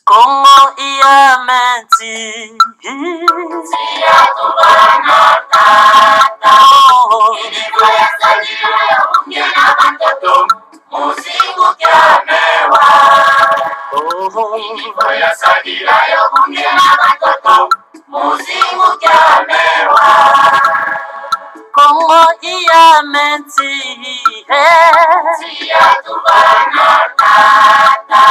Kongo iya menti Sia tubana tata Ilivyo ya sajili ya bunge na watoto Musingu kiamewa Ilivyo ya sajili ya bunge na watoto Musingu kiamewa Kongo iya menti Sia tubana tata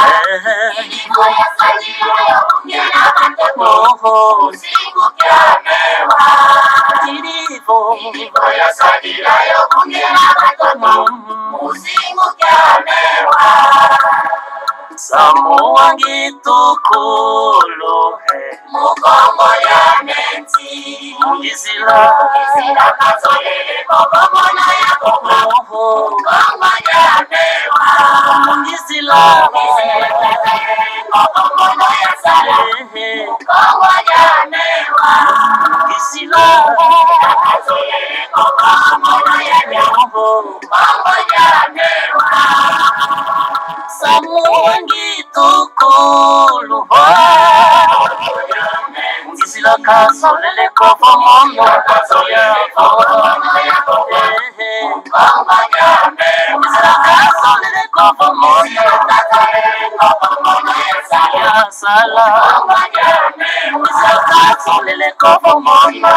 Ilivyo ya sajili ya bunge na watoto Musingu kiamewa Ilivyo ya sajili ya bunge na watoto Musingu kiamewa Samuangi tukulu Mukongo ya menti Mungizila Isila katolele kokomono ya koko Mukongo ya mewa Mungizila Isila katolele kokomono ya sala Mukongo ya mewa Mungizila katolele kokomono ya nyambo Mukongo ya mewa Samuangi tukulu Mungizila kasolele kokomono Katolele kokomono ya koko Mukongo ya mewa Mungizila kasolele kokomono ya sala Mungizila kasolele kokomono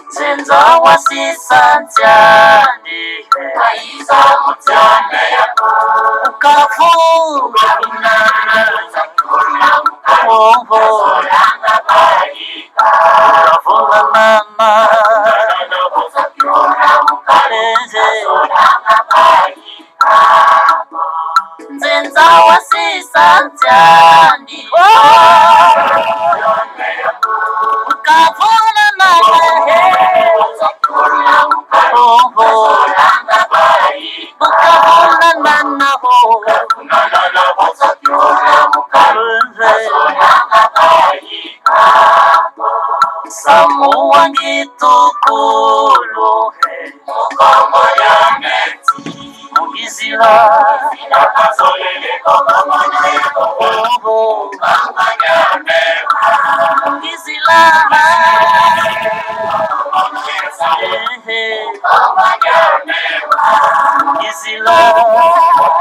Zenza wasisantiani Ukafu Ukavula mama Zenza wasisantiani Ukavula mama Ukavula mama Samuangi tukulu Mukongo ya menti Mungizila Katolele kokomono ya koko Mukongo ya mewa Mungizila Kokomono ya sala Mukongo ya mewa Mungizila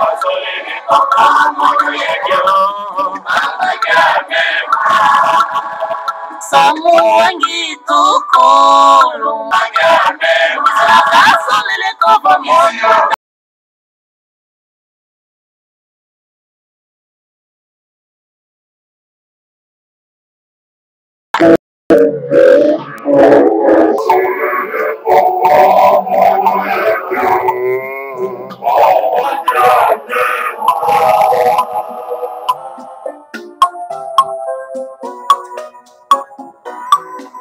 Katolele kokomono ya nyambo Mukongo ya mewa Samuangi tukulu ya mewa Kasolele kokomono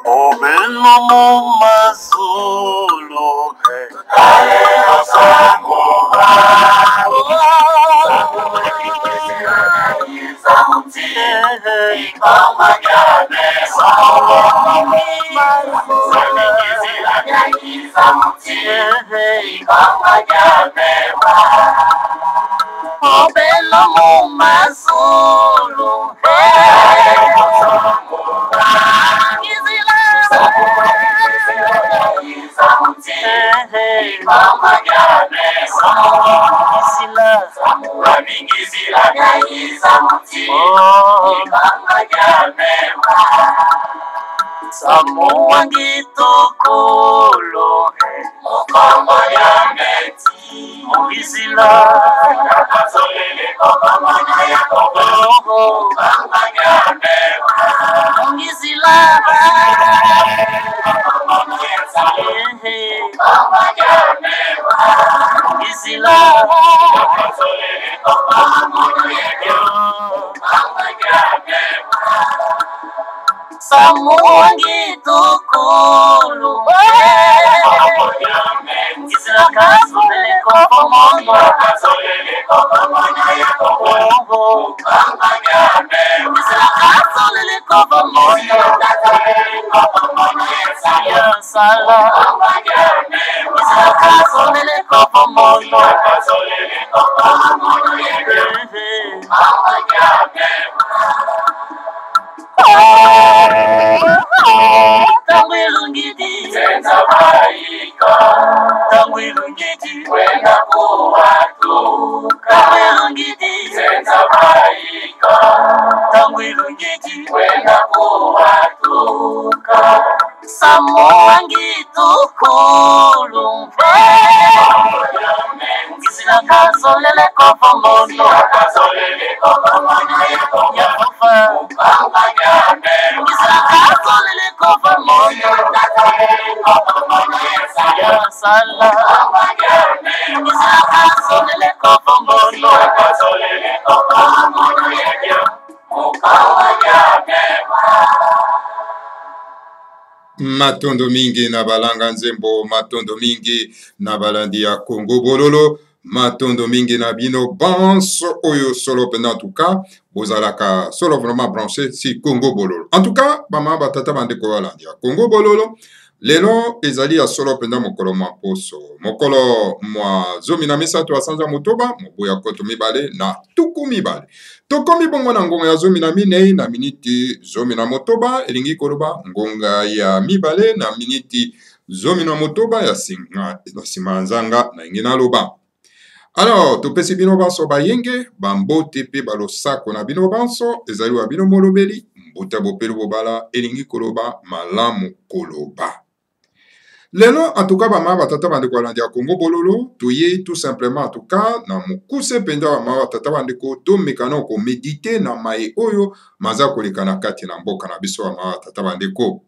Obeno mumazulu Obeno mumazulu Samuangi tukulu Mukongo ya menti Mungizila Katolele kokomono ya koko Mukongo ya mewa Mungizila Kokomono ya sala Mukongo ya mewa Mungizila Katolele kokomono ya nyambo Mukongo ya mewa Samuangi tukulu Mungizila kasolele kokomono Katolele kokomono ya koko Mungizila kasolele kokomono ya sala izila kazolele kopo moyo tangu ilungiti tangu ilungiti tangu ilungiti tangu ilungiti samuangi tukulumve izila kazolele kopo moyo yakufa izila kazolele kopo moyo ya sala izila kazolele kopo moyo matondo mingi na balanga nzembo, matondo mingi na balandi ya Congo bololo, matondo mingi na bino banso oyo solo pena en tout cas bozalaka solo vraiment branché si Congo bololo. En tout cas bama batata bandeko balandi ya Congo bololo lelo ezali ya solo pena mokolo mwa poso mokolo mwa zomi na misato ya sanza motoba moboya koto mibale na tuku mibale tokomi bongo na ngonga ya zomi na minei na miniti zomi na motoba elingi koloba ngonga ya mibale na miniti zomi na motoba ya sima nzanga na ingi na loba. Alors topesi bino banso bayenge bambote pe balosako na bino banso ezali wa bino molobeli mbuta bopelu bobala elingi koloba malamu koloba. Lelo, en tout cas, bama batata bandeko balandi ya Congo bololo, toye tout simplement, en tout cas, na mukuse penda bama batata bandeko, to mekano ko medite na mae oyo, maza koleka na kati na mboka na biso bama batata bandeko.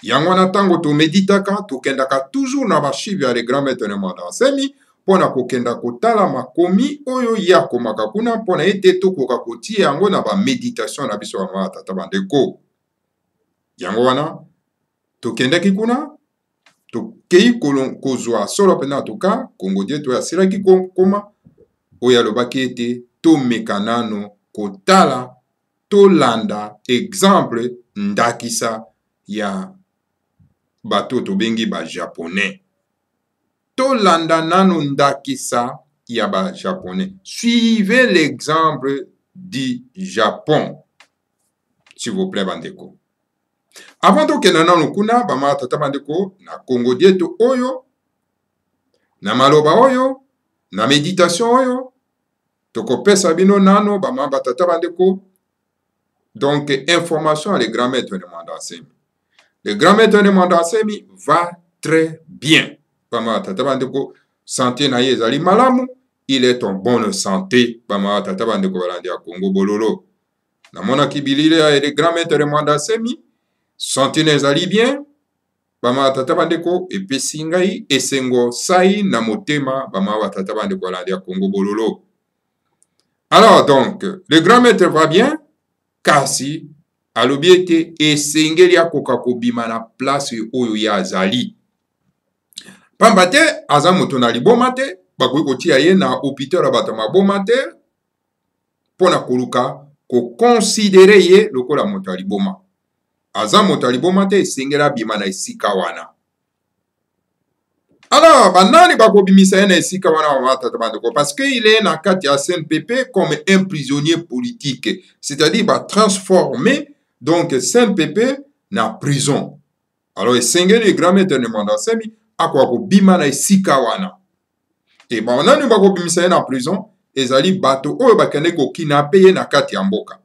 Yango na tango to meditaka, to kendaka toujours na bashivi ya le grand maître de Mandansemi, pona kokenda kotala makomi oyo ya komaka kuna, pona ete to koka kotie yango na ba meditation na biso bama batata bandeko. Yango wana, to kendaki kuna, tokei kozwa solo pena en tout cas Congo die to yasilaki koma oyo alobaki ete tomeka nano kotala tolanda exemple ndakisa ya bato tobengi ba japonais tolanda nano ndakisa ya ba japonais. Suivez l'exemple du Japon s'il vous plaît bandeko. Avant to kena nanu kuna bama tata bandeko na Congo dieto oyo na maloba oyo na meditation oyo tokopesa bino nano bama batata bandeko. Donc information à le grand maître de Mandansemi. Le grand maître de Mandansemi va très bien. Bama tata bandeko santé na ye ezali malamu, il est en bonne santé bama tata bandeko balandi ya Congo bololo. Na mona kibilile ya le grand maître de Mandansemi santé ezali bien bama tata bandeko epesi ngai esengo sai na motema bama batata bandeko balandi ya Congo bololo. Alors donc le grand maître va bien kasi alobi ete esengeli akoka kobima na place oyo ya azali pamba te aza moto na liboma te bakoki kotia ye na hôpital ya bato maboma te mpona koluka kokonsidere ye lokola moto ya liboma. Aza moto ya liboma te esengeli abima na esika wana. Alors banani bakobimisa ye na esika wana batata bandeko parce que il est na kati ya CNPP comme un prisonnier politique, c'est-à-dire ba transformer donc CNPP na prison. Alors esengeli le grand maître de Mandansemi akwa kobima na esika wana. Et banani bakobimisa ye na prison ezali bato oyo bakende ko kidnapper ye na kati ya mboka.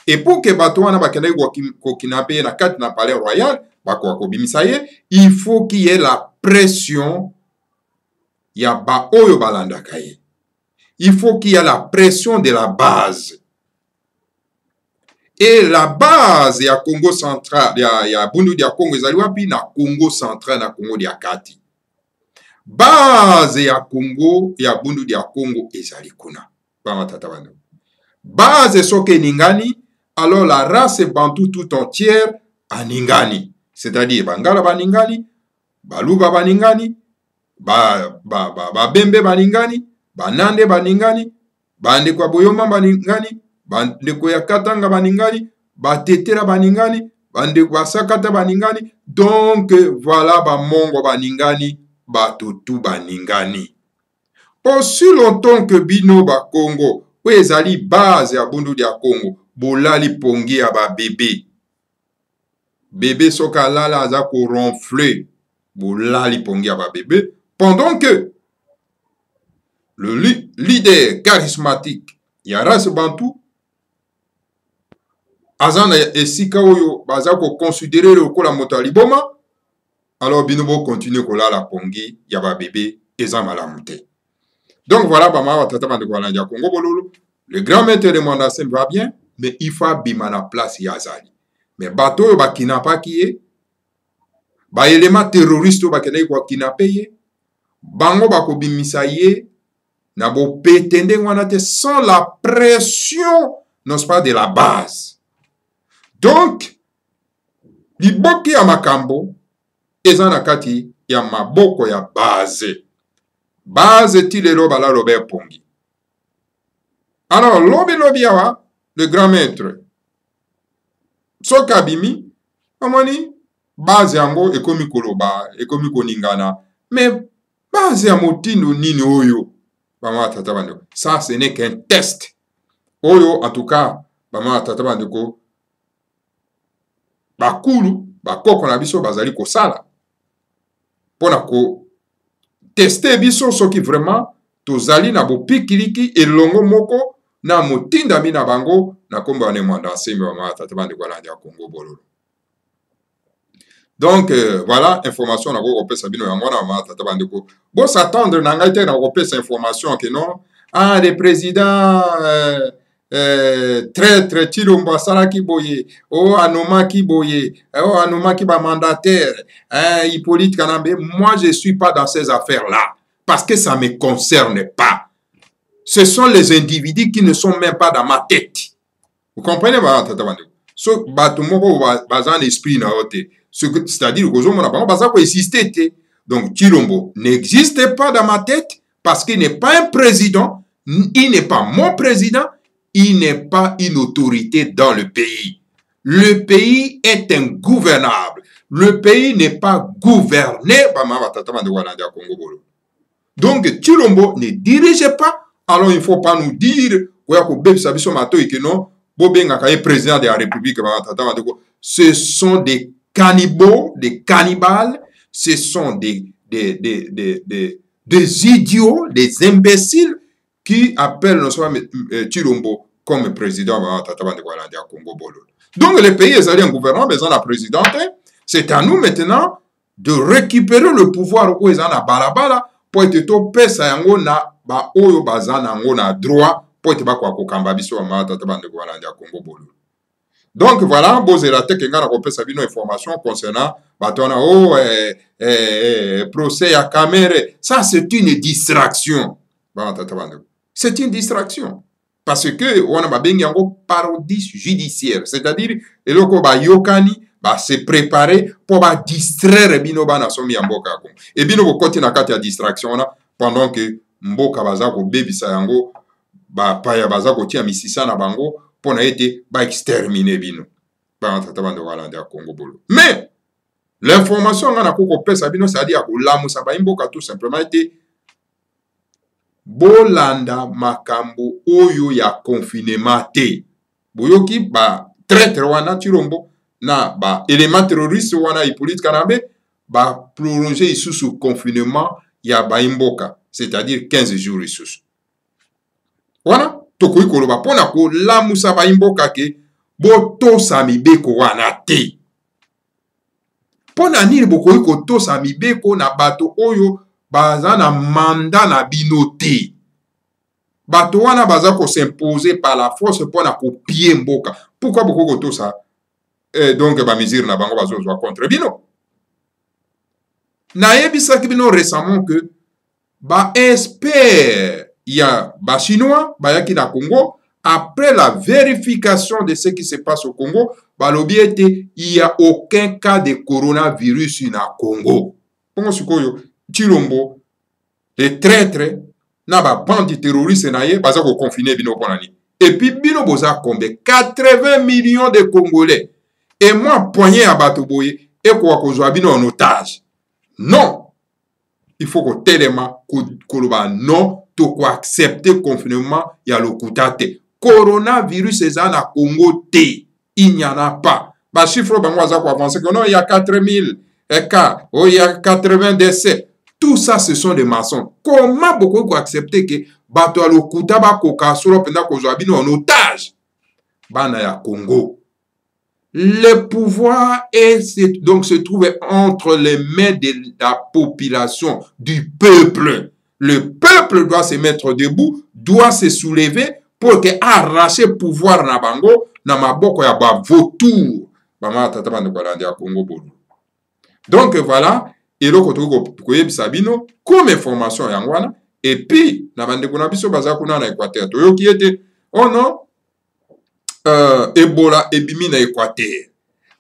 Et pour que bato wana bakende ko kidnapper ye na kati na palais royal bakwa kobimisa ye, il faut qu'il y ait la pression ya ba oyo balandaka ye. Il faut qu'il y ait la pression de la base. Et la base ya Congo central ya bundu dia Congo ezali wapi na Congo central na Congo dia kati. Base ya Congo ya bundu dia Congo ezali kuna. Ba tata bana. Base soke ningani, alors la race bantou tout entière aningani. C'est-à-dire bangala baningani, baluba baningani, bembe baningani, banande baningani, bandeko ya boyoma baningani, bandeko ya katanga baningani, batetera baningani, bandeko basakata baningani. Donc voilà bamongo baningani, batutu baningani. Aussi longtemps que bino ba Congo, ou ezali base ya bundu dia Congo, bolali pongi ya ba bébé. Bébé soka lala aza ko ronfler, bolali pongi ya ba bébé, pendant que le leader charismatique ya race bantu azana esika oyo baza ko considérer lokola moto aliboma, alors bino bo continuer ko lala pongi ya ba bébé eza malamu te. Donc voilà, le grand maître de Mandassem va bien, mais il faut abîmer la place Yazali. Mais bateau ba kinapa qui est, ba élément terroriste ba kenei kwa kinapaye, bango ba ko bimisa ye, na bo petende wanate sans la pression, non pas de la base. Donc, liboki ya makambo, ezana kati ya maboko ya base. Base ti lelo bala Robert Pongi. Alors, lobi yawa, le grand maître. Soka bimi, amani, base yango ekomi koloba, ekomi koningana. Mais base ya motindo nini oyo. Bama tata bandeko. Ça, ce n'est qu'un test. Oyo, en tout cas, bama tata bandeko. Bakulu, bakoko na biso bazali kosala. Pona ko tester biso soki vraiment tozali na bopikiliki elongo moko na motinda mi na bango na komba ne mwanda sembe wa mata tabande kwa landi ya Congo bololo. Donc voilà information na ko pesa bino ya mwana mata tabande ko bo s'attendre na ngai te na ko pesa information que non le président traître Chilombo Salaki Boye, Anomaki Boye, Anomaki ba mandataire, Hippolyte Kanambe. Moi, je ne suis pas dans ces affaires-là parce que ça ne me concerne pas. Ce sont les individus qui ne sont même pas dans ma tête. Vous comprenez, so batumoko bazan esprit na ote. C'est-à-dire que mon abang baza ko exister. Donc Chilombo n'existe pas dans ma tête parce qu'il n'est pas un président, il n'est pas mon président. Il n'est pas une autorité dans le pays. Le pays est ingouvernable. Le pays n'est pas gouverné. Donc, Chilombo ne dirige pas. Alors, il ne faut pas nous dire que non, président de la République. Ce sont des cannibaux, des cannibales. Ce sont des idiots, des imbéciles qui appellent Chilombo comme président de Congo. Donc le pays est allé en gouvernement, mais on a président. C'est à nous maintenant de récupérer le pouvoir où ils ont balabala pour être tout pesa yango na ba oyo bazana yango na droit pour être ba kwa kokamba biso ma tata bande de Congo. Donc voilà, bozé la tête ngana ko pesa bino information concernant batona procès à Kamere. Ça c'est une distraction. C'est une distraction. Parce que on a bien une parodie judiciaire. C'est-à-dire, eloko ba yokani ba se préparer pour ba distraire bino bana somi mboka ko. Et bino ko koti na kati ya distraction na pendant que mboka baza ko bebisa yango ba paya baza ko tia misisa na bango pour na été ba exterminer bino. Ba tata bande wala ndia Congo bolo. Mais l'information ngana ko pesa bino c'est-à-dire ko lamusa ba mboka tout simplement été bolanda makambo oyo ya confinement te. Boyoki ba traître wana Chilombo na ba élément terroriste wana Hippolyte Kanambe ba prolonger sous confinement ya ba imboka, c'est-à-dire 15 jours sous. Wana tokoyi koloba pona ko lamusa ba imboka ke boto samibeko wana te. Pona nini bokoyi ko to samibeko na bato oyo baza na mandat na binote. Bato wana baza ko s'imposer par la force pour na copier mboka. Pourquoi beaucoup tout ça? Donc ba mesure na bango bazo contre bino. Na yebisa ki bino récemment que ba expert ya ba chinois ba yaki na Congo après la vérification de ce qui se passe au Congo, ba lobi était il y a aucun cas de coronavirus na Congo. Pongo sikoyo Chilombo, les traîtres, na ba bande terroriste na ye, baza ko confiner bino ponani. Et puis bino boza combien? 80 millions de Congolais. et moi poigné à Batoboye et quoi qu'on soit en otage. Non. Il faut que tellement que non, to ko accepter le confinement, il y a le coutate. Coronavirus est en Congo T. Il n'y en a pas. Bah, chiffre, ben, moi, ça quoi avancer que non, il y a 4000 cas, oh, il y a 80 décès. Tout ça, ce sont des maçons. Comment beaucoup ko accepter que bato a le couta ba koka solo penda ko zoabino en otage? Bah, na ya Congo. Le pouvoir donc se trouve entre les mains de la population, du peuple. Le peuple doit se mettre debout, doit se soulever pour que arracher pouvoir na bango na maboko ya ba vautour. Donc voilà, et là ko sabino comme information yangwana et puis na bande kuna biso baza kuna na Équateur. Toyoki ete oh non Ebola ebimi na Équateur.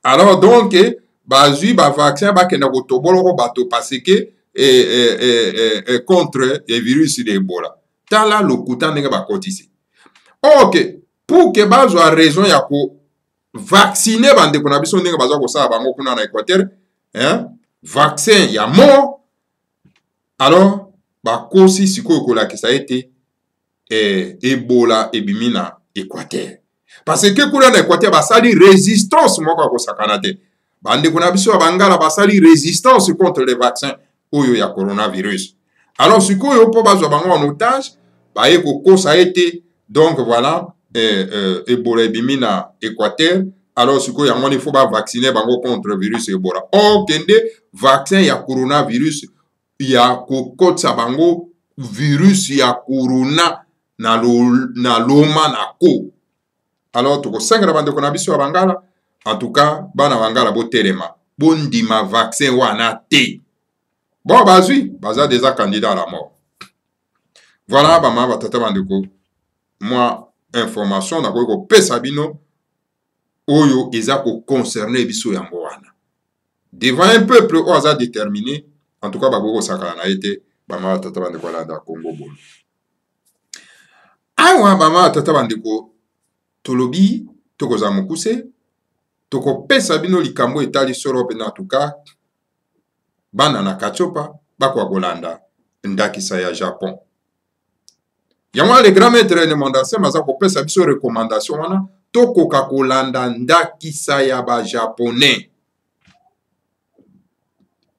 Alors donc, bazui ba vaccin ba kena ko tobolo bato parce que contre le virus de Ebola. Tala lokuta ndenge ba kotisi. OK, pour que bazo a raison ya ko vacciner bande ko na biso ndenge bazo ko sa bango kuna na Équateur, hein? Vaccin ya mort. Alors, ba kosi siko ko la ki ça été Ebola ebimi na Équateur. Parce que kuna na Équateur basali résistance moko ko sakanate. Bande kuna biso bangala basali résistance contre les vaccins oyo ya coronavirus. Alors sikoyo po bazo bango en otage, ba eko ko ça a été donc voilà Ebola ebimi na Équateur. Alors sikoyo yango il faut ba vacciner bango contre le virus Ebola. Oh kende vaccin ya coronavirus ya ko kotsa bango virus ya corona na loma na ko. Alors, tu as bande ko na biso ya bangala. En tout cas, bana bangala bo telema. Bondima vaccin wana te. Bon, bazui, baza déjà candidat à la mort. Voilà, bama batata bande ko. Moi, information na ko pesa bino oyo eza ko concerner biso yango wana. Devant un peuple au hasard déterminé, en tout cas, baboko sakala na été, bama batata bande ko la da Congo bol. Awa bama batata bande ko tolobi tokoza mukuse toko pesa bino likambo etali soro pena tuka bana na kachopa bakwa kolanda ndakisa ya Japon. Yango le grand maître de mondase maza ko pesa biso recommandation wana toko ka kolanda ndakisa ya ba japonais.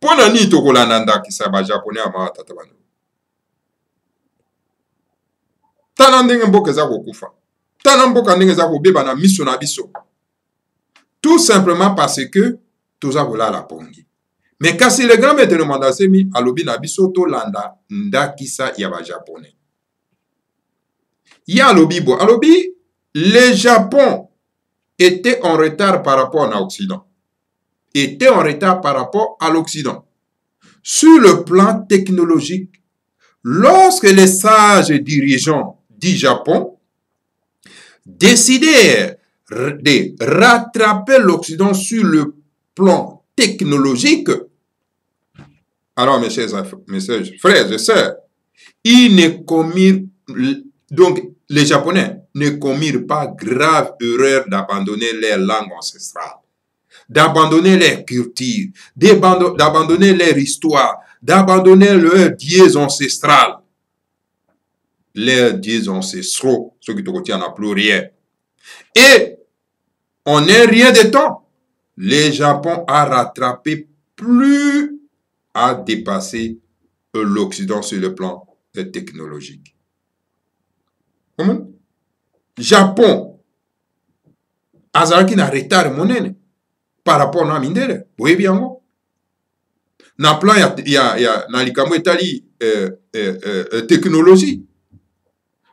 Pona ni toko kolanda ndakisa ya ba japonais ama tata bana. Tana ndenge mboka za kokufa. Tout simplement parce que tout ça la pongi. Mais quand c'est le grand maître de Mandasemi, alobi na biso to landa ndakisa ya ba japonais. Ya alobi bo, alobi le Japon était en retard par rapport à l'Occident. Était en retard par rapport à l'Occident. Sur le plan technologique, lorsque les sages dirigeants du Japon décidèrent de rattraper l'Occident sur le plan technologique, alors mes chers frères et sœurs, ils ne commirent, donc les Japonais ne commirent pas grave erreur d'abandonner leur langue ancestrale, d'abandonner leur culture, d'abandonner leur histoire, d'abandonner leur dièse ancestrale. Leurs dieux ancestraux, ceux qui te retiennent à pluriel. Et on n'est rien de temps. Le Japon a rattrapé plus à dépasser l'Occident sur le plan technologique. Comment? Japon, azaraki na retard monene par rapport à mindele. Oui bien. Na plan ya na likambo etali technologie.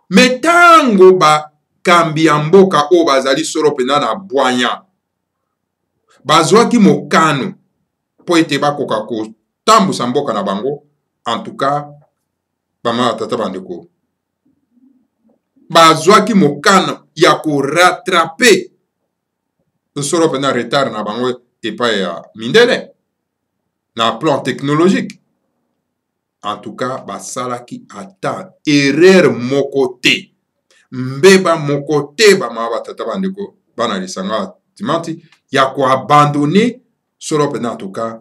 Mais tango ba kambi ya mboka o bazali solo pena na bwanya bazwaki mokano po ete bakoka ko tambusa mboka na bango. En tout cas bama tata bandeko bazwaki mokano ya ko rattraper solo pena retard na bango epa ya mindele na plan technologique. En tout cas, basalaki ata erreur mokote. Mbeba mokote ba ma batata bandeko bana lisanga timanti ya koabandone solo mpena en tout cas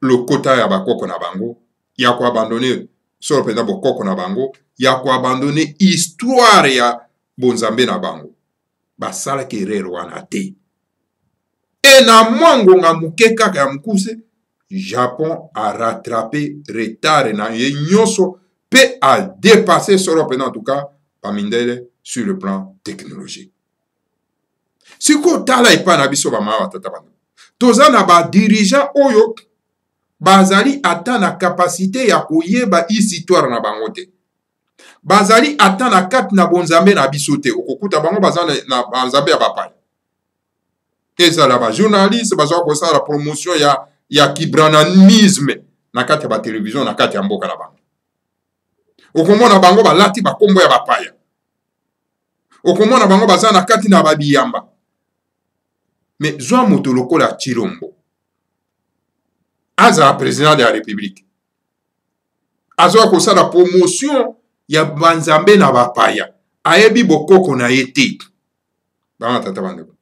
lokota ya bakoko na bango, ya koabandone solo mpena bokoko na bango, ya koabandone histoire ya bonzambe na bango. Basalaki erreur wana te. E na mwa ngonga moke kaka ya mokuse, Japon a rattrapé retard na ye nyonso pe a dépassé solo mpena en tout cas bamindele sur le plan technologique. Siko tala epa na biso bamama batata bana, toza na badirigeant oyo bazali ata na kapasite ya koyeba histoire na bango te, bazali ata na kati na bonzambe na biso te. Okokuta bango baza na banzambe ya bapaya, ezala bajournaliste bazala kosala promotion ya kibrananisme na kati ya batelevizio na kati ya mboka na bango. Okomona bango balati bakombo ya bapaya, okomona bango baza na kati na babiyamba. Mais zwa moto lokola Chilombo aza président de la République, azwa kosala promotion ya banzambe na bapaya, ayebi bokoko na ye te. Bama tata bandeko,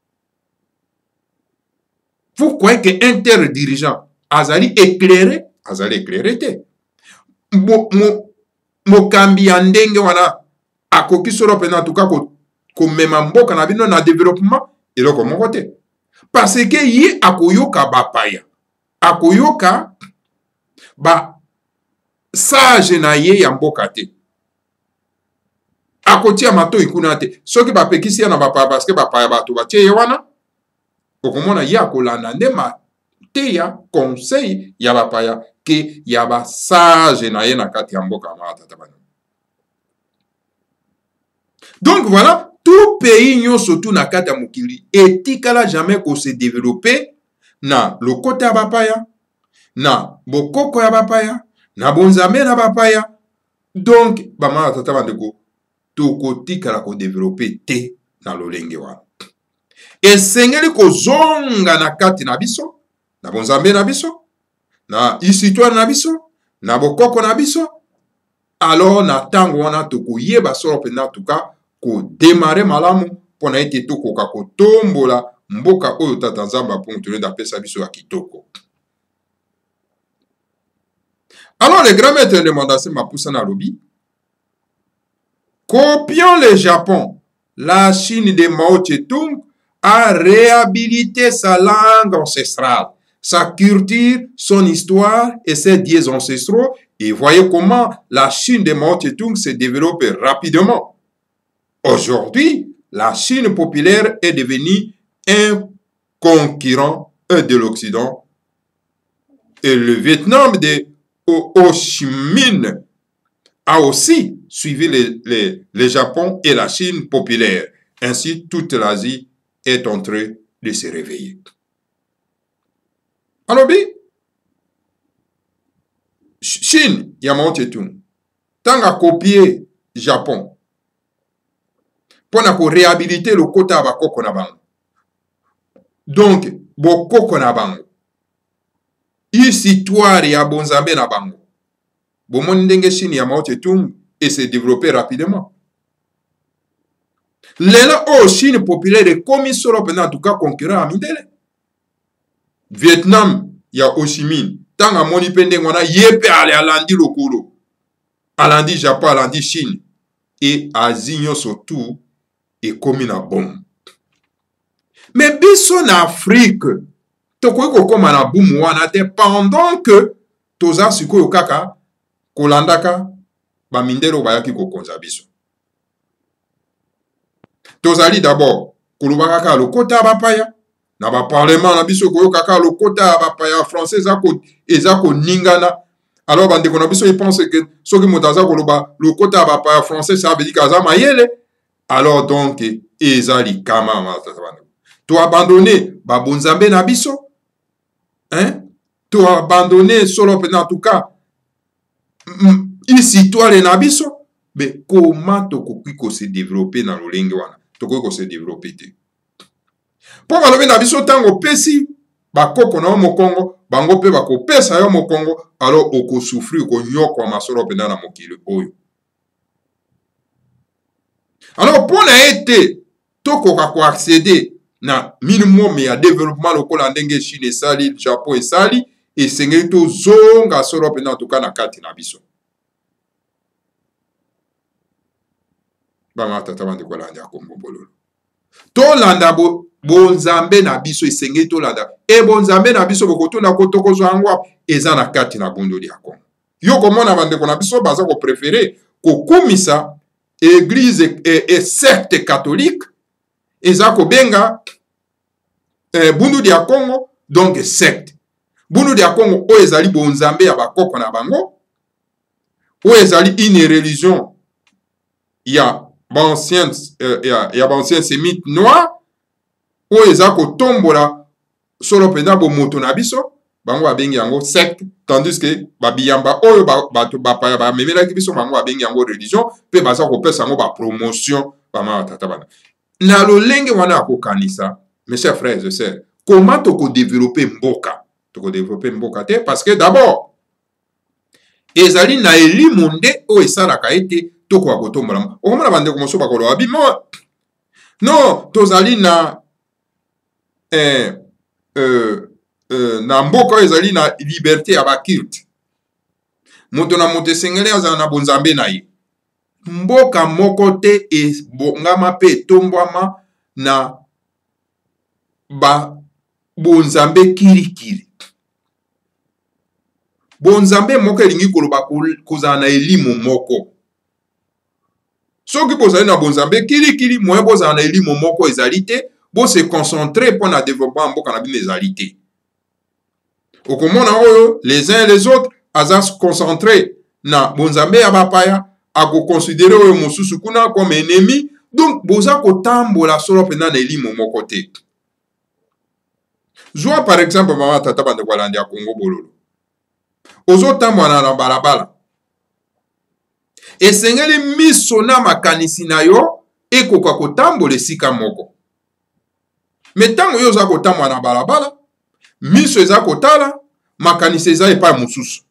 vous croyez que interdirigeant azali éclairé? Azali éclairé te. Mokambi ya ndenge wana akoki solo pena tuka komema mboka na bino na développement eloko moko te. Parce que ye akoyoka bapaya, akoyoka ba sage na ye ya mboka te, akotia mato ikuna te. Soki bapekisi ya na bapaya parce que bapaya bato batie ye wana, okomona ye akolanda nde te ya conseil ya bapaya ke ya ba sage na ye na kati ya mboka ma tata bana. Donc voilà, tout pays nyonso tu na kati ya mokili etikala jamais ko se développer na lokota ya bapaya, na bokoko ya bapaya, na bonzambe na bapaya. Donc bama tata bandeko, tokotikala ko développer te na lolenge wana. Esengeli kozonga na kati na biso, na bonzambe na biso, na histoire na biso, na bokoko na biso. Alors na tango wana tokoyeba solo pena tuka ko démarrer malamu pona ete tokoka kotombola mboka oyo tata nzamba ponctué d'apesa biso ya kitoko. Alors le grand maître de Mandase Mapusa na lobi, copions le Japon. La Chine de Mao Tse-tung a réhabilité sa langue ancestrale, sa culture, son histoire et ses dieux ancestraux. Et voyez comment la Chine de Mao Tse-tung se développe rapidement. Aujourd'hui, la Chine populaire est devenue un concurrent de l'Occident. Et le Vietnam de Ho Chi Minh a aussi suivi le Japon et la Chine populaire. Ainsi, toute l'Asie est en train de se réveiller. Alors, Chine, Mao Tse-tung, tant à copier Japon, pour réhabiliter le kota bakoko na bango. Donc, bokoko na bango, histoire ya bonzambe na bango, bomoni ndenge Chine ya Mao Tse-tung et se développer rapidement. Lela Chine populaire komi solo pena en tout cas concurrent à mindele. Vietnam ya Ho Chi Minh, tanga moni pende ngwana yepe ale alandi lokolo, alandi Japon, alandi Chine, et Asie surtout et komi na bom. Mais biso na Afrique, tokoki kokoma na boom wana te pendant que toza sikoyo kaka kolandaka bamindelo bayaki kokonza biso. Tozali d'abord koloba kaka lokota bapaya na ba parlement na biso koyo kaka lokota bapaya français eza ko ningana. Alors bandeko na biso ils pensent que soki motaza koloba lokota bapaya français ça veut dire kaza mayele. Alors donc ezali kama matata. To abandonner ba bonzambe na biso, hein? To abandonner solo pena en tout cas ici toi les nabiso, mais comment tokoki ko se développer na lolenge wana? Tokoki ko se développer te. Po balobi na biso tango pesi bakoko na mokongo, bango pe bako pesa yo mokongo, alors oko souffrir ko nyoko masolo pena na mokili oyo. Alors pour na été tokoka ko accéder na minimum ya développement lokola ndenge Chine esali, Japon esali, esengeli tozonga solo mpenza en tout cas na kati na biso. Bama tata bandeko balandi ya Kongo bololo. Tolanda bonzambe na biso esengeli tolanda. E bonzambe na biso bokotuna kotokozwa yango eza na kati na bondoli ya Kongo. Yo komona bandeko na biso baza ko préférer kokumisa église et secte catholique eza kobenga bundudi ya Congo donc secte. Bundudi ya Congo oyo ezali bonzambe ya bakoko na bango, oyo ezali une religion ya bancien sémite noir, oyo eza kotombola solo mpenza bomoto na biso, bango babengi yango secte, tandis que babiyamba oyo bato bapaya bamemelaki biso bango babengi yango religion, mpe baza kopesa yango bapromotion bama batata bana. Na lolenge wana akokanisa, mes chers frères et sœurs, comment toko-développer mboka? Toko-développer mboka te, parce que d'abord, ezali na elimu nde oyo esalaka ete tokoka kotombola. Okomona bandeko mosusu bakoloba bimo, non, tozali na na mboka oyo ezali na liberté ya bakilte. Moto na moto esengeli azala na bonzambe na ye. Mboka moko te ebongama mpe etombwama na bonzambe kirikiri. Bonzambe moko elingi koloba kozala na elimu moko. Soki bozali na bonzambe kirikiri, moye bozala na elimu moko ezali te, bo se concentrer mpo na développement mboka na bino ezali te. Okomona oyo les uns et les autres aza se concentrer na bonzambe ya bapaya, ako considérer oyo mosusu kuna comme ennemi, donc boza kotambola solo pena na elimu moko te. Zwa par exemple mama tata bandeko balandi ya Kongo bololo. Ozo tambola na balabala. Esengeli miso na makanisi na yo ekoka kotambola esika moko. Metango yo za kotambola na balabala, miso eza kotala, makanisi eza epai mosusu.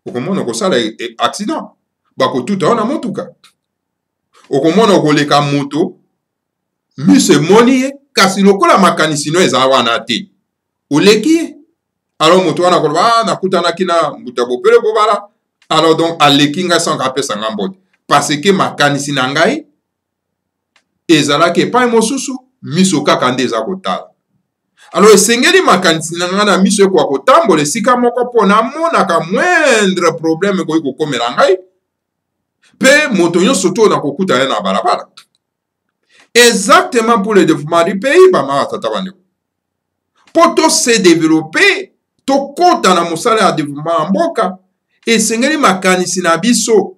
Okomona kosala accident. Bakotuta wana motuka. Okomona okoleka moto, miso emoni ye, kasi lokola makanisi no eza wana te. Oleki ye. Alors moto wana koloba nakutanaki na mbuta bopele bobala. Alors donc aleki nga sanka apesa nga mbote. Parce que makanisi na ngai ezalaki epai mosusu, miso kaka nde eza kotala. Alors esengeli makanisi na nga na miso ekoka kotambola esika moko mpona monaka moindre problème ekoki kokomela ngai. Pe moto nyonso to na kokuta ye na balabala. Exactement pour le développement du pays, bama tata bandeko. Pour to se développer, to kota na mosala ya développement mboka, esengeli makanisi na biso.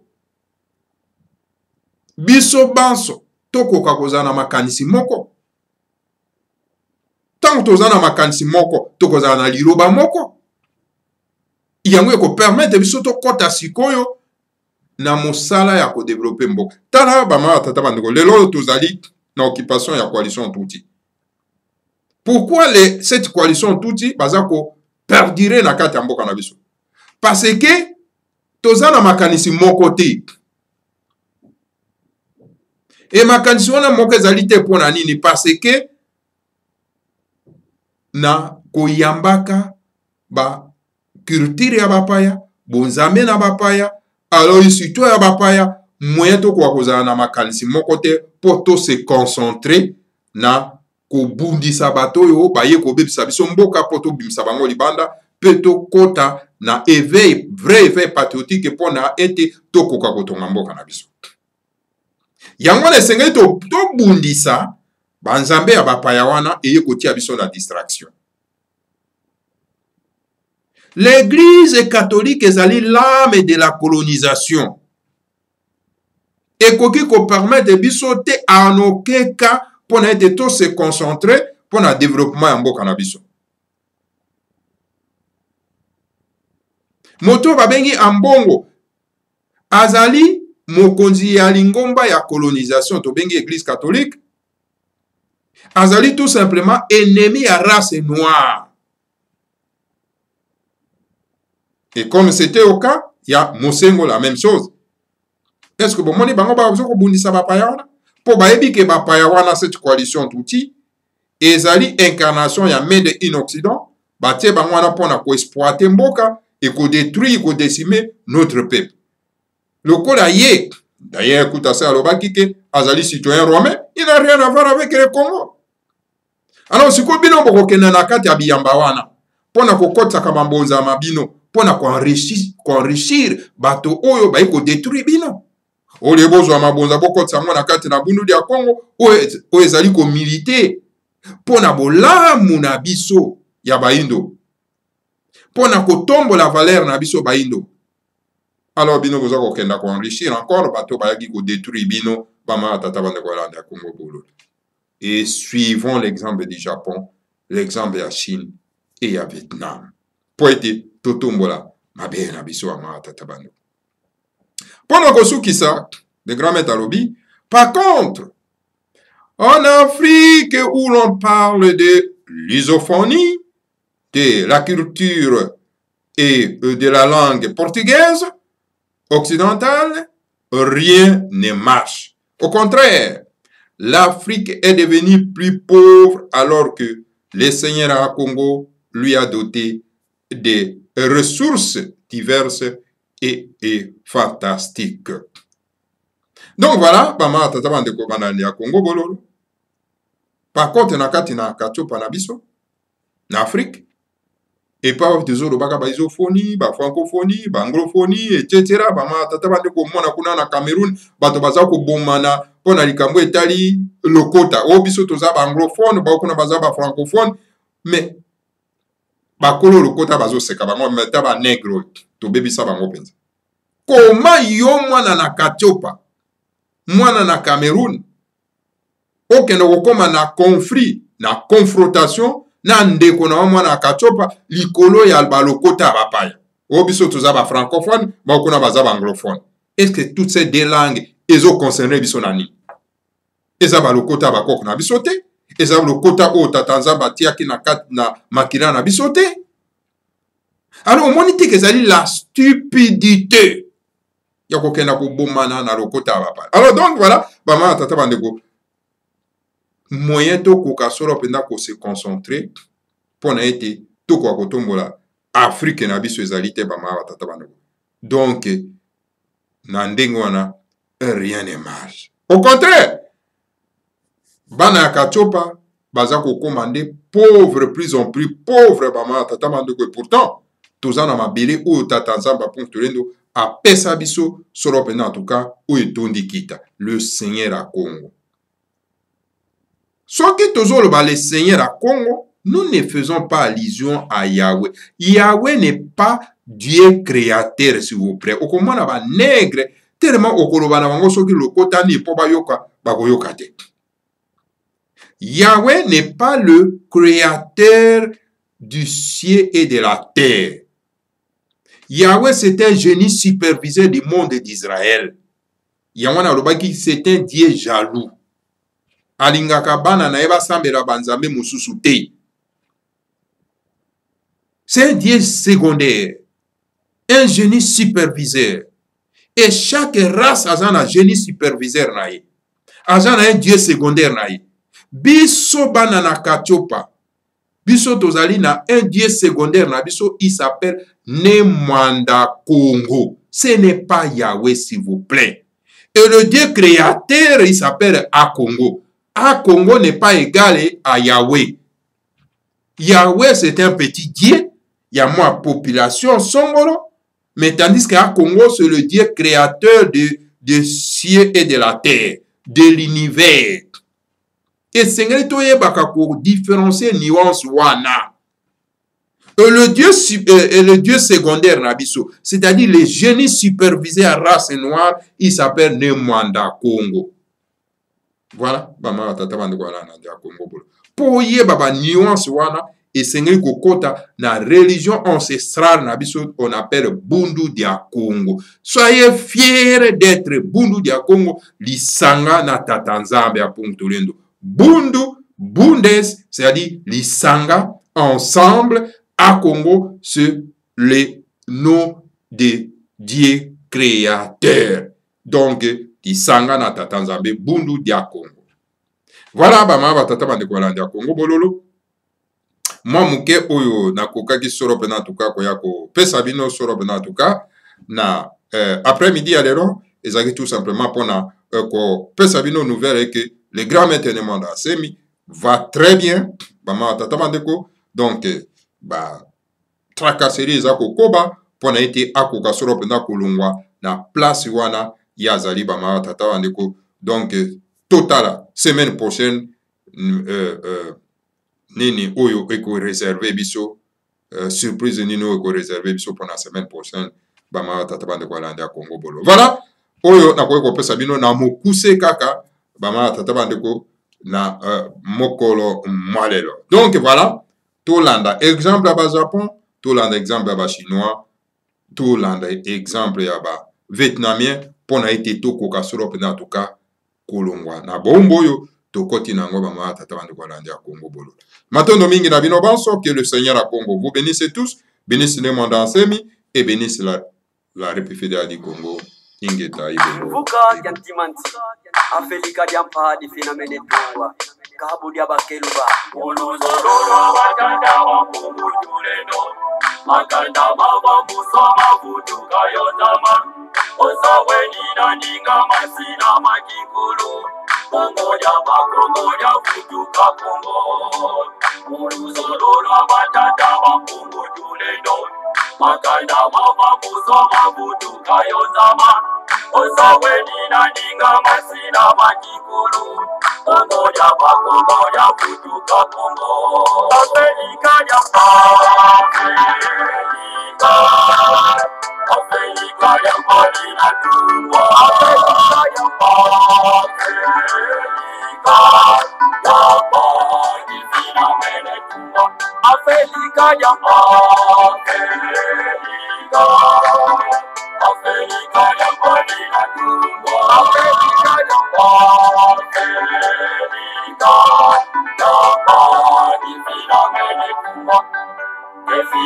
Biso banso, to koka kozala na makanisi moko. Tant que tozana makanisi moko, to kozala na liloba moko. Yango eko permettre biso to kota sikoyo na mosala ya ko développer mboka. Tala bama tata bandeko, lelo tozali na occupation ya coalition Tutsi. Pourquoi cette coalition Tutsi baza ko perdire na kati ya mboka na biso? Parce que tozana makanisi moko te. Et makanisi wana moko ezali te pona nini? Parce que na koyambaka ba culture ya bapaya, bonzambe na bapaya, alors surtout ya bapaya, moyen to kwa kozala na makanisi moko te po to se concentrer na kobundisa bato yo baye kobebisa biso mboka po to bimisa bango libanda pe to kota na éveil, vrai éveil patriotique pona ete to koka kotonga mboka na biso. Yango na esengeli to bundisa banzambe ya bapaya wana eye kotia biso na distraction. L'église catholique ezali l'âme de la colonisation. Ekoki ko permettre biso te en aucun cas pona ete to se concentrer pona développement ya mboka na biso. Moto babengi ambongo azali mokonzi ya lingomba ya colonisation to bengi église catholique. Azali tout simplement ennemi ya race noire. Et comme c'était au cas, il y a Mosengo la même chose. Est-ce que bon moni bango ba ko bundisa bapaya wana? Po baebi ke bapaya wana cette coalition Tutsi ezali incarnation ya made in Occident, batie bango wana mpona koexploite mboka et kodétruire, kodécimer notre peuple. Lokola ye, d'ailleurs, écoute ça, alobaki ke azali citoyen romain, il n'a rien à voir avec le Congo. Alors, siko bino bokokenda na kati ya biyamba wana, pona kokotaka mambonza mabino, pona koenrichir bato oyo bayi kodétruire bino. Ole bozwa mabonza bokotsa ngo na kati na bundu ya Congo, oyo ezali ko militer pona bolamu na biso ya baindo. Pona kotombola valeur na biso baindo. Alors bino boza kokenda ko enrichir encore bato bayaki ko détruire bino bama tata bande ko landa Congo bolo. Et suivons l'exemple du Japon, l'exemple de la Chine et ya Vietnam. Po ete totombola mabe na biso ama tata bande. Pona kosuki ça, de grand maître alobi, par contre, en Afrique où l'on parle de l'isophonie, de la culture et de la langue portugaise, occidentale, rien ne marche. Au contraire, l'Afrique est devenue plus pauvre alors que le Seigneur à Congo lui a doté de ressources diverses et fantastiques. Donc voilà, Bama Tataban de Kobanani à Congo Bololo. Par contre, nakati na kachopa na biso, na Afrique, et pas des autres baka ba isophonie, ba francophonie, ba anglophonie, etc. Bama Tataban de Komona kuna na Cameroun, bato baza ko bomana pona likambo etali lokota. O biso toza ba anglophone, ba kuna baza ba francophone, mais ba kolo lokota bazo seka bango meta ba negro to bebisa bango penza. Koma yo mwana na kachopa, mwana na Cameroun, okende kokoma na conflit, na confrontation, na ndeko na mwana na kachopa, likolo ya balokota bapaya. Obiso toza ba francophone, ba kuna baza ba anglophone. Est-ce que toutes ces deux langues ezo concerner biso nani? Eza balokota bakoko na biso te? Eza balokota o tatanza batiaki na kat na makina na biso te? Alors, on dit que c'est la stupidité. Il y a quelqu'un qui a lokota bapaya. Alors donc voilà, bama tata bandeko. Moyen to koka solo penda ko se concentrer pour na été to ko kotombola Afrique na biso ezalité bama tata bandeko. Donc na ndenge wana rien ne marche. Au contraire, bana kachopa baza ko commander pauvre plus en plus pauvre bama tata bandeko. Pourtant toza na mabele o tata nzamba ponctolendo a pesa biso solo penda en tout cas o etondi kita le Seigneur à Congo. Soit que toujours le Seigneur à Congo, nous ne faisons pas allusion à Yahweh. Yahweh n'est pas Dieu créateur, s'il vous plaît. Au comment on va nègre, tellement au kolobana wango soki le kota ni poba yoka bagoyoka te. Yahweh n'est pas le créateur du ciel et de la terre. Yahweh, c'est un génie superviseur du monde d'Israël. Yahweh, c'est un Dieu jaloux. Alingaka bana na eba sambela banzambe mususu te. C'est un Dieu secondaire, un génie superviseur. Et chaque race a un génie superviseur na ye. A un Dieu secondaire na ye. Biso bana na kachopa. Biso tozali na un Dieu secondaire na biso, il s'appelle Nemwanda Congo. Ce n'est pas Yahweh, s'il vous plaît. Et le Dieu créateur, il s'appelle Akongo. Akongo n'est pas égal à Yahweh. Yahweh, c'est un petit Dieu. Il y a moins de population, Songolo. Mais tandis qu'Akongo, c'est le Dieu créateur de ciel et de la terre, de l'univers. Et c'est pour différencier nuance wana. Et le Dieu secondaire Nabiso, c'est-à-dire le génie supervisé à race noire, il s'appelle Nemwanda Congo. Voilà, pour y avoir nuance wana et c'est kokota na religion ancestrale na biso on appelle Bundu dia Congo. Soyez fiers d'être Bundu dia Congo, lisanga na tatanzambe ya Ponctolendo. Bundu, Bundes, c'est-à-dire lisanga ensemble à Congo, c'est le nom de Dieu créateur. Donc lisanga na tatanzambe Bundu dia Congo. Voilà, bama batata bandeko balandi Congo bololo. Moi muke oyo nakokaki solo pena tuka koya ko pesa bino solo pena tuka na après-midi ya lelo ezaki tout simplement pona ko pesa bino nouvelle et que le grand maître de monde Asemi va très bien bama batata bandeko donc ba tracasserie za kokoba pona ete akoka solo pena kolongwa na place wana ya zali bama batata bandeko donc totala semaine prochaine nini oyo eko réservé biso surprise nini oyo eko réservé biso pour la semaine prochaine bama tata bande ko alanda Congo bolo. Voilà oyo nakoki kopesa bino na mokuse kaka bama tata bande ko na mokolo mwalelo. Donc voilà tolanda exemple ya ba Japon, tolanda exemple ya ba chinois, tolanda exemple ya ba vietnamien pona ete tokoka solo pena en tout cas kolongwa na bombo oyo tokoti nango bama tata bande ko alanda Congo bolo. Matondo mingi na bino banso, que le Seigneur à Congo vous bénisse tous, bénisse le monde ensemi et bénisse la République fédérale du Congo. Ingeta ibelo. Vuka yantimanti afelika diampa di finamene tungwa kabu dia bakeluba Uluzororo wakanda wa Mungu tuleno makanda baba musoma vutuka yotama osaweni na ninga masina makikulu Kongo ya vutuka Kongo Uluzororo wakanda wa Mungu tuleno makanda baba musoma vutuka yotama osaweni na ninga masina makikulu Kongo ya vutuka Kongo Afrika ya Afrika ya Malina Tumwa Afrika ya Mene Tumwa Afrika ya Afrika ya Malina Tumwa Afrika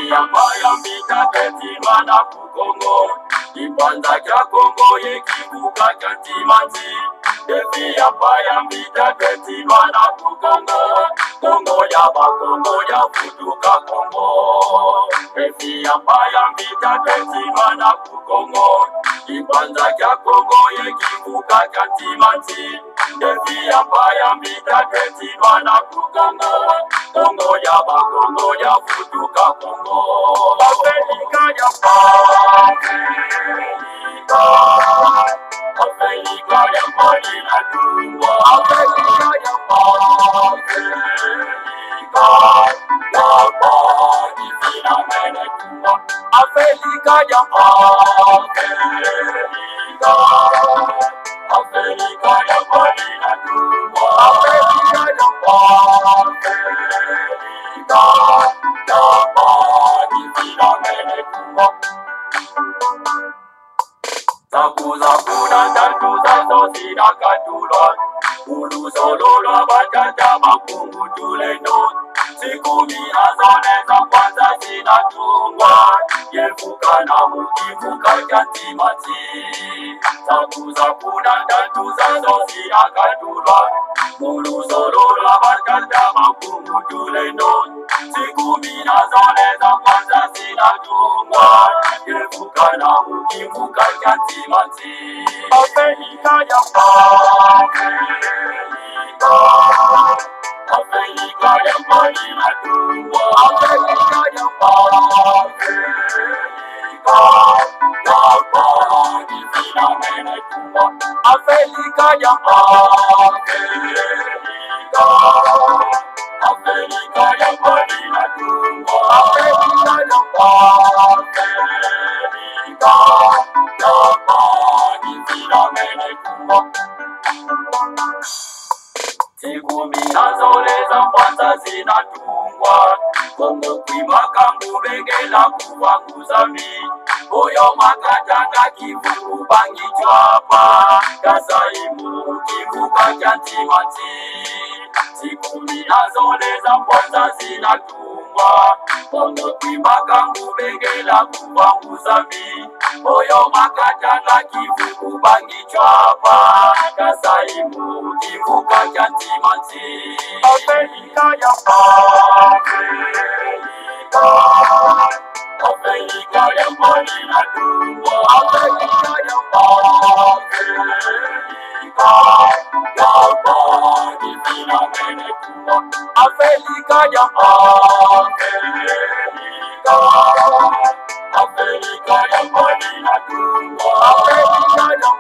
ya Mbaya mbita ketima na kukongo Kipanda kya Kongo yekibuka kya timanti Defi ya Mbaya mbita ketima na kukongo Kongo ya vutuka Kongo Defi ya Mbaya mbita ketima na kukongo Kipanda kya Kongo yekibuka kya timanti Defi ya Mbaya mbita ketima na kukongo Kongo ya vutuka Kongo Afrika ya Afrika ya Malina Tumwa Afrika ya Mene Tumwa Afrika ya Afrika ya Malina Tumwa Afrika Zakuna tatu zazo zina katulwa Uluzololwa batata makungu tuleno Siku mina zone za kwanza zinatungwa Yefuka na mukifuka kantimati Zakuna tatu zazo zina katulwa Uluzololwa batata makungu tuleno Siku mina zone za kwanza zinatungwa Yefuka na mukifuka kantimati Afrika ya Afrika ya Malina Tumwa Afrika ya Mene Tumwa Afrika ya Malina Tumwa Afrika ya Mene Tumwa Siku mina zole za kwanza zinatungwa Kongo kwimaka ngubengela kuvanguza mi Oyo makatanga kivuku bangi chwapa Kasaimu kivuka kya timati Siku mina zole za kwanza zinatungwa kuwa Kongo kwimakangu bengela kuwa muzambi Oyo makatanga kivu kubangi chwapa Kasaimu kivu kakantimanti Afrika ya Afrika ya mbali na dumbo Afrika ya Afrika ya Afrika ya mbali na dumbo Afrika ya